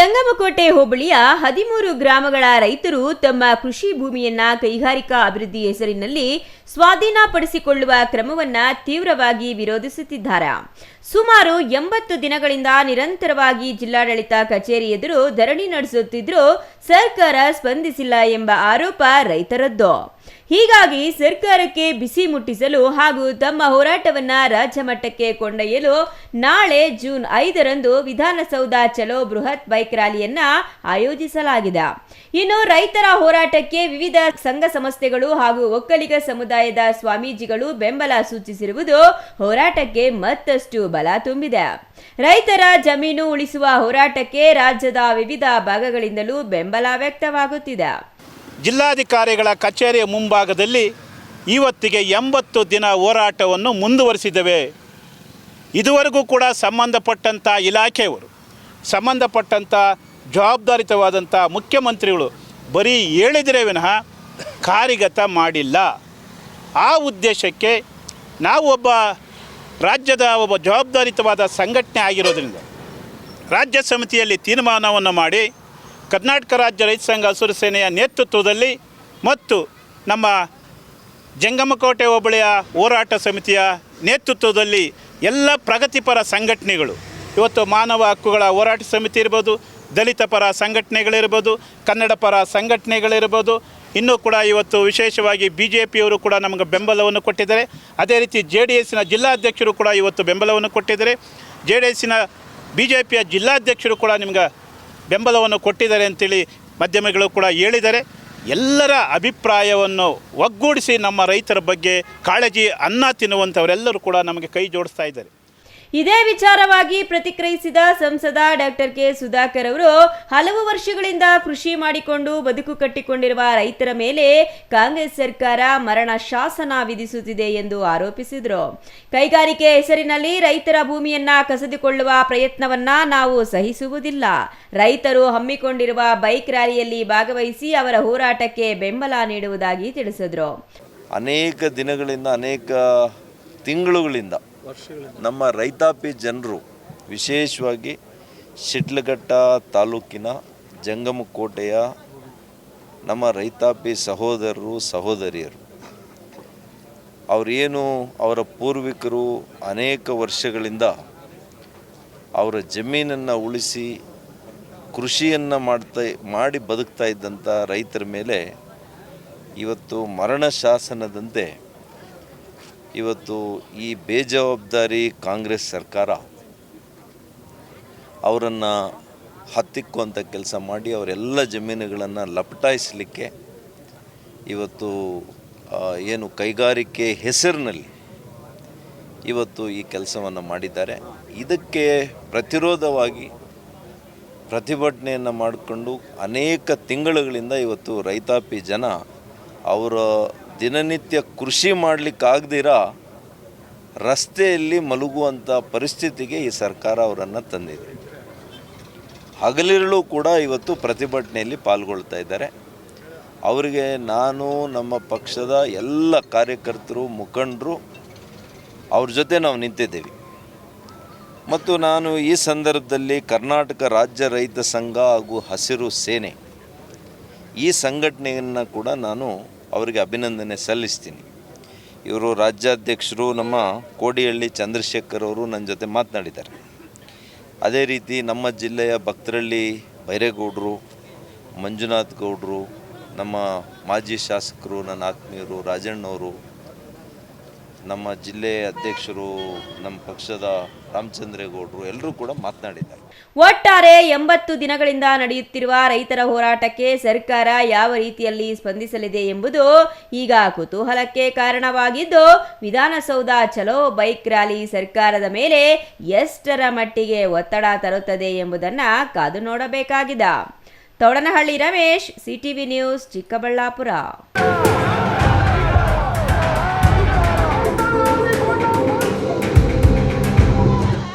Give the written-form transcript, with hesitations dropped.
ಜಂಗಮಕೋಟೆ ಹೋಬಳಿಯ 13 ಗ್ರಾಮಗಳ ರೈತರು ತಮ್ಮ ಕೃಷಿ ಭೂಮಿಯನ್ನ ಕೈಗಾರಿಕಾ ಅಭಿವೃದ್ಧಿ ಹೆಸರಿನಲ್ಲಿ ಸ್ವಾಧೀನಪಡಿಸಿಕೊಳ್ಳುವ ಕ್ರಮವನ್ನ ತೀವ್ರವಾಗಿ ವಿರೋಧಿಸುತ್ತಿದ್ದಾರೆ. ಸುಮಾರು 80 ದಿನಗಳಿಂದ ನಿರಂತರವಾಗಿ ಜಿಲ್ಲಾಡಳಿತ ಕಚೇರಿ ಎದುರು ಧರಣಿ ನಡೆಸುತ್ತಿದ್ದರೂ ಸರ್ಕಾರ ಸ್ಪಂದಿಸಿಲ್ಲ ಎಂಬ ಆರೋಪ ರೈತರದ್ದು. ಹೀಗಾಗಿ ಸರ್ಕಾರಕ್ಕೆ ಬಿಸಿ ಮುಟ್ಟಿಸಲು ಹಾಗೂ ತಮ್ಮ ಹೋರಾಟವನ್ನ ರಾಜ್ಯ ಮಟ್ಟಕ್ಕೆ ಕೊಂಡೊಯ್ಯಲು ನಾಳೆ ಜೂನ್ 5ರಂದು ವಿಧಾನಸೌಧ ಚಲೋ ಬೃಹತ್ ಬೈಕ್ ರ್ಯಾಲಿಯನ್ನ ಆಯೋಜಿಸಲಾಗಿದೆ. ಇನ್ನು ರೈತರ ಹೋರಾಟಕ್ಕೆ ವಿವಿಧ ಸಂಘ ಸಂಸ್ಥೆಗಳು ಹಾಗೂ ಒಕ್ಕಲಿಗ ಸಮುದಾಯದ ಸ್ವಾಮೀಜಿಗಳು ಬೆಂಬಲ ಸೂಚಿಸಿರುವುದು ಹೋರಾಟಕ್ಕೆ ಮತ್ತಷ್ಟು ಬಲ ತುಂಬಿದೆ. ರೈತರ ಜಮೀನು ಉಳಿಸುವ ಹೋರಾಟಕ್ಕೆ ರಾಜ್ಯದ ವಿವಿಧ ಭಾಗಗಳಿಂದಲೂ ಬೆಂಬಲ ವ್ಯಕ್ತವಾಗುತ್ತಿದೆ. ಜಿಲ್ಲಾಧಿಕಾರಿಗಳ ಕಚೇರಿಯ ಮುಂಭಾಗದಲ್ಲಿ ಇವತ್ತಿಗೆ 80 ದಿನ ಹೋರಾಟವನ್ನು ಮುಂದುವರಿಸಿದ್ದೇವೆ. ಇದುವರೆಗೂ ಕೂಡ ಸಂಬಂಧಪಟ್ಟಂಥ ಇಲಾಖೆಯವರು, ಸಂಬಂಧಪಟ್ಟಂಥ ಜವಾಬ್ದಾರಿತವಾದಂಥ ಮುಖ್ಯಮಂತ್ರಿಗಳು ಬರೀ ಹೇಳಿದರೆ ವಿನಃ ಕಾರ್ಯಗತ ಮಾಡಿಲ್ಲ. ಆ ಉದ್ದೇಶಕ್ಕೆ ನಾವು ರಾಜ್ಯದ ಒಬ್ಬ ಜವಾಬ್ದಾರಿತವಾದ ಸಂಘಟನೆ ಆಗಿರೋದ್ರಿಂದ ರಾಜ್ಯ ಸಮಿತಿಯಲ್ಲಿ ತೀರ್ಮಾನವನ್ನು ಮಾಡಿ ಕರ್ನಾಟಕ ರಾಜ್ಯ ರೈತ ಸಂಘ ಹಸಿರು ಸೇನೆಯ ನೇತೃತ್ವದಲ್ಲಿ ಮತ್ತು ನಮ್ಮ ಜಂಗಮಕೋಟೆ ಹೋಬಳಿಯ ಹೋರಾಟ ಸಮಿತಿಯ ನೇತೃತ್ವದಲ್ಲಿ ಎಲ್ಲ ಪ್ರಗತಿಪರ ಸಂಘಟನೆಗಳು, ಇವತ್ತು ಮಾನವ ಹಕ್ಕುಗಳ ಹೋರಾಟ ಸಮಿತಿ ಇರ್ಬೋದು, ದಲಿತ ಪರ ಸಂಘಟನೆಗಳಿರ್ಬೋದು, ಕನ್ನಡ ಪರ ಸಂಘಟನೆಗಳಿರ್ಬೋದು, ಇನ್ನೂ ಕೂಡ ಇವತ್ತು ವಿಶೇಷವಾಗಿ BJPಯವರು ಕೂಡ ನಮಗೆ ಬೆಂಬಲವನ್ನು ಕೊಟ್ಟಿದ್ದಾರೆ. ಅದೇ ರೀತಿ JDSನ ಜಿಲ್ಲಾಧ್ಯಕ್ಷರು ಕೂಡ ಇವತ್ತು ಬೆಂಬಲವನ್ನು ಕೊಟ್ಟಿದ್ದಾರೆ. JDSನ BJPಯ ಜಿಲ್ಲಾಧ್ಯಕ್ಷರು ಕೂಡ ನಿಮ್ಗೆ ಬೆಂಬಲವನ್ನು ಕೊಟ್ಟಿದ್ದಾರೆ ಅಂತೇಳಿ ಮಾಧ್ಯಮಗಳು ಕೂಡ ಹೇಳಿದ್ದಾರೆ. ಎಲ್ಲರ ಅಭಿಪ್ರಾಯವನ್ನು ಒಗ್ಗೂಡಿಸಿ ನಮ್ಮ ರೈತರ ಬಗ್ಗೆ ಕಾಳಜಿ ಅನ್ನ ತಿನ್ನುವಂಥವರೆಲ್ಲರೂ ಕೂಡ ನಮಗೆ ಕೈ ಜೋಡಿಸ್ತಾ ಇದ್ದಾರೆ. ಇದೇ ವಿಚಾರವಾಗಿ ಪ್ರತಿಕ್ರಿಯಿಸಿದ ಸಂಸದ ಡಾಕ್ಟರ್ ಕೆ ಸುಧಾಕರ್ ಅವರು, ಹಲವು ವರ್ಷಗಳಿಂದ ಕೃಷಿ ಮಾಡಿಕೊಂಡು ಬದುಕು ಕಟ್ಟಿಕೊಂಡಿರುವ ರೈತರ ಮೇಲೆ ಕಾಂಗ್ರೆಸ್ ಸರ್ಕಾರ ಮರಣ ಶಾಸನ ವಿಧಿಸುತ್ತಿದೆ ಎಂದು ಆರೋಪಿಸಿದರು. ಕೈಗಾರಿಕೆ ಹೆಸರಿನಲ್ಲಿ ರೈತರ ಭೂಮಿಯನ್ನ ಕಸಿದುಕೊಳ್ಳುವ ಪ್ರಯತ್ನವನ್ನ ನಾವು ಸಹಿಸುವುದಿಲ್ಲ. ರೈತರು ಹಮ್ಮಿಕೊಂಡಿರುವ ಬೈಕ್ ರ್ಯಾಲಿಯಲ್ಲಿ ಭಾಗವಹಿಸಿ ಅವರ ಹೋರಾಟಕ್ಕೆ ಬೆಂಬಲ ನೀಡುವುದಾಗಿ ತಿಳಿಸಿದರು. ಅನೇಕ ದಿನಗಳಿಂದ, ಅನೇಕ ತಿಂಗಳುಗಳಿಂದ ನಮ್ಮ ರೈತಾಪಿ ಜನರು, ವಿಶೇಷವಾಗಿ ಶಿಡ್ಲಘಟ್ಟ ತಾಲೂಕಿನ ಜಂಗಮಕೋಟೆಯ ನಮ್ಮ ರೈತಾಪಿ ಸಹೋದರರು ಸಹೋದರಿಯರು, ಅವರ ಪೂರ್ವಿಕರು ಅನೇಕ ವರ್ಷಗಳಿಂದ ಅವರ ಜಮೀನನ್ನು ಉಳಿಸಿ ಕೃಷಿಯನ್ನು ಮಾಡಿ ಬದುಕ್ತಾ ಇದ್ದಂಥ ರೈತರ ಮೇಲೆ ಇವತ್ತು ಮರಣ ಶಾಸನದಂತೆ ಇವತ್ತು ಈ ಬೇಜವಾಬ್ದಾರಿ ಕಾಂಗ್ರೆಸ್ ಸರ್ಕಾರ ಅವರನ್ನು ಹತ್ತಿಕ್ಕುವಂಥ ಕೆಲಸ ಮಾಡಿ ಅವರೆಲ್ಲ ಜಮೀನುಗಳನ್ನು ಲಪಟಾಯಿಸಲಿಕ್ಕೆ ಇವತ್ತು ಏನು ಕೈಗಾರಿಕೆ ಹೆಸರಿನಲ್ಲಿ ಇವತ್ತು ಈ ಕೆಲಸವನ್ನು ಮಾಡಿದ್ದಾರೆ. ಇದಕ್ಕೆ ಪ್ರತಿರೋಧವಾಗಿ ಪ್ರತಿಭಟನೆಯನ್ನು ಮಾಡಿಕೊಂಡು ಅನೇಕ ತಿಂಗಳುಗಳಿಂದ ಇವತ್ತು ರೈತಾಪಿ ಜನ ಅವರ ದಿನನಿತ್ಯ ಕೃಷಿ ಮಾಡಲಿಕ್ಕಾಗದಿರ ರಸ್ತೆಯಲ್ಲಿ ಮಲಗುವಂಥ ಪರಿಸ್ಥಿತಿಗೆ ಈ ಸರ್ಕಾರ ಅವರನ್ನು ತಂದಿದೆ. ಹಗಲಿರುಳು ಕೂಡ ಇವತ್ತು ಪ್ರತಿಭಟನೆಯಲ್ಲಿ ಪಾಲ್ಗೊಳ್ತಾ ಇದ್ದಾರೆ. ಅವರಿಗೆ ನಾನು, ನಮ್ಮ ಪಕ್ಷದ ಎಲ್ಲ ಕಾರ್ಯಕರ್ತರು, ಮುಖಂಡರು ಅವ್ರ ಜೊತೆ ನಾವು ನಿಂತಿದ್ದೇವೆ. ಮತ್ತು ನಾನು ಈ ಸಂದರ್ಭದಲ್ಲಿ ಕರ್ನಾಟಕ ರಾಜ್ಯ ರೈತ ಸಂಘ ಹಾಗೂ ಹಸಿರು ಸೇನೆ ಈ ಸಂಘಟನೆಯನ್ನು ಕೂಡ ನಾನು ಅವರಿಗೆ ಅಭಿನಂದನೆ ಸಲ್ಲಿಸ್ತೀನಿ. ಇವರು ರಾಜ್ಯಾಧ್ಯಕ್ಷರು ನಮ್ಮ ಕೋಡಿಹಳ್ಳಿ ಚಂದ್ರಶೇಖರ್ ಅವರು ನನ್ನ ಜೊತೆ ಮಾತನಾಡಿದ್ದಾರೆ. ಅದೇ ರೀತಿ ನಮ್ಮ ಜಿಲ್ಲೆಯ ಭಕ್ತರಳ್ಳಿ ಬೈರೇಗೌಡರು, ಮಂಜುನಾಥ್ ಗೌಡರು, ನಮ್ಮ ಮಾಜಿ ಶಾಸಕರು, ನನ್ನ ಆತ್ಮೀಯರು ರಾಜಣ್ಣವರು, ನಮ್ಮ ಜಿಲ್ಲೆಯ ಅಧ್ಯಕ್ಷರು, ನಮ್ಮ ಪಕ್ಷದ ರಾಮಚಂದ್ರೇಗೌಡರು ಎಲ್ಲರೂ ಕೂಡ ಮಾತನಾಡಿದ್ದಾರೆ. ಒಟ್ಟಾರೆ 80 ದಿನಗಳಿಂದ ನಡೆಯುತ್ತಿರುವ ರೈತರ ಹೋರಾಟಕ್ಕೆ ಸರ್ಕಾರ ಯಾವ ರೀತಿಯಲ್ಲಿ ಸ್ಪಂದಿಸಲಿದೆ ಎಂಬುದು ಈಗ ಕುತೂಹಲಕ್ಕೆ ಕಾರಣವಾಗಿದ್ದು, ವಿಧಾನಸೌಧ ಚಲೋ ಬೈಕ್ ರ್ಯಾಲಿ ಸರ್ಕಾರದ ಮೇಲೆ ಎಷ್ಟರ ಮಟ್ಟಿಗೆ ಒತ್ತಡ ತರುತ್ತದೆ ಎಂಬುದನ್ನು ಕಾದು ನೋಡಬೇಕಾಗಿದೆ. Thoudanahalli Ramesh, CTV news, Chikkaballapur.